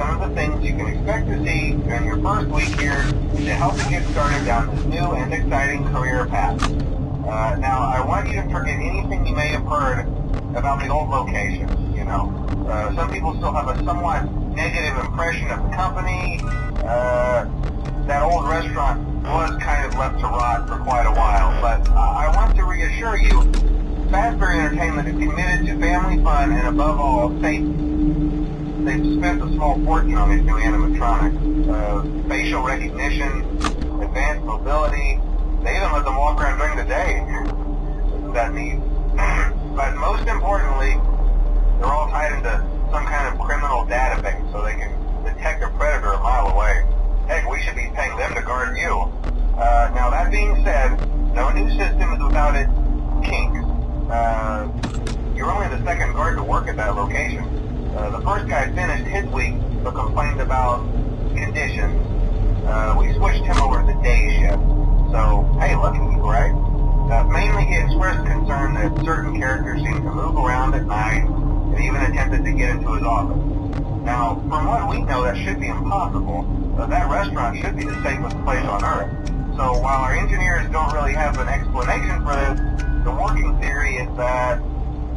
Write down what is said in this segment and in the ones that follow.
some of the things you can expect to see during your first week here to help you get started down this new and exciting career path. Now, I want you to forget anything you may have heard about the old location. You know, some people still have a somewhat negative impression of the company. That old restaurant was kind of left to rot for quite a while, but I want to reassure you, Fazbear Entertainment is committed to family fun and above all, safety. They've spent a small fortune on these new animatronics. Facial recognition, advanced mobility, they even let them walk around during the day. Isn't that neat? But most importantly, they're all tied into some kind of criminal database so they can detect a predator a mile away. Heck, we should be paying them to guard you. Now that being said, no new system is without its kinks. You're only the second guard to work at that location. The first guy finished his week but complained about conditions. We switched him over to the day shift. So, hey, lucky you, right? Mainly he expressed concern that certain characters seemed to move around at night and even attempted to get into his office. Now, from what we know, that should be impossible. That restaurant should be the safest place on Earth. So while our engineers don't really have an explanation for this, the working theory is that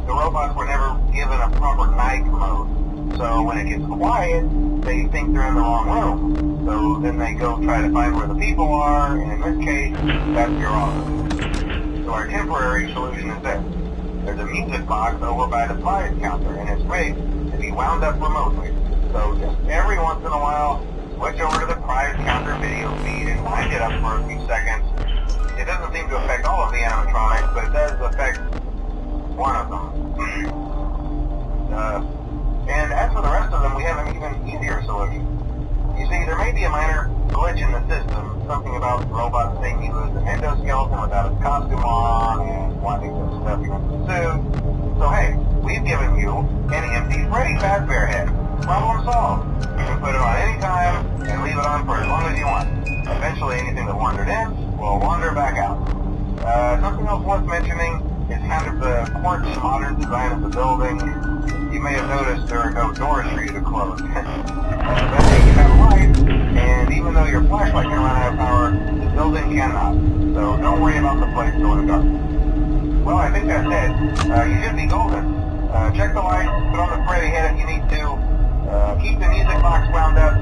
the robots were never given a proper night mode. So when it gets quiet, they think they're in the wrong room. So then they go try to find where the people are, and in this case, that's your office. So our temporary solution is this. There's a music box over by the prize counter, and it's rigged to be wound up remotely. So just every once in a while, switch over to the prize counter video feed and wind it up for a few seconds. It doesn't seem to affect all of the animatronics, but it does affect one of them. And as for the rest of them, we have an even easier solution. You see, there may be a minor glitch in the system, something about the robot saying he was an endoskeleton without his costume on and wanting to stuff you into the suit. So hey, we've given you an empty Freddy Fazbear head. Problem solved. You can put it on any time and leave it on for as long as you want. Eventually anything that wandered in will wander back out. Something else worth mentioning is kind of the quirky modern design of the building. You may have noticed there are no doors for you to close. But hey, you have a light, and even though your flashlight can run out of power, the building cannot. So don't worry about the place going dark. Well, I think that's it. You should be golden. Check the lights, put on the Freddy head if you need to. Keep the music box wound up.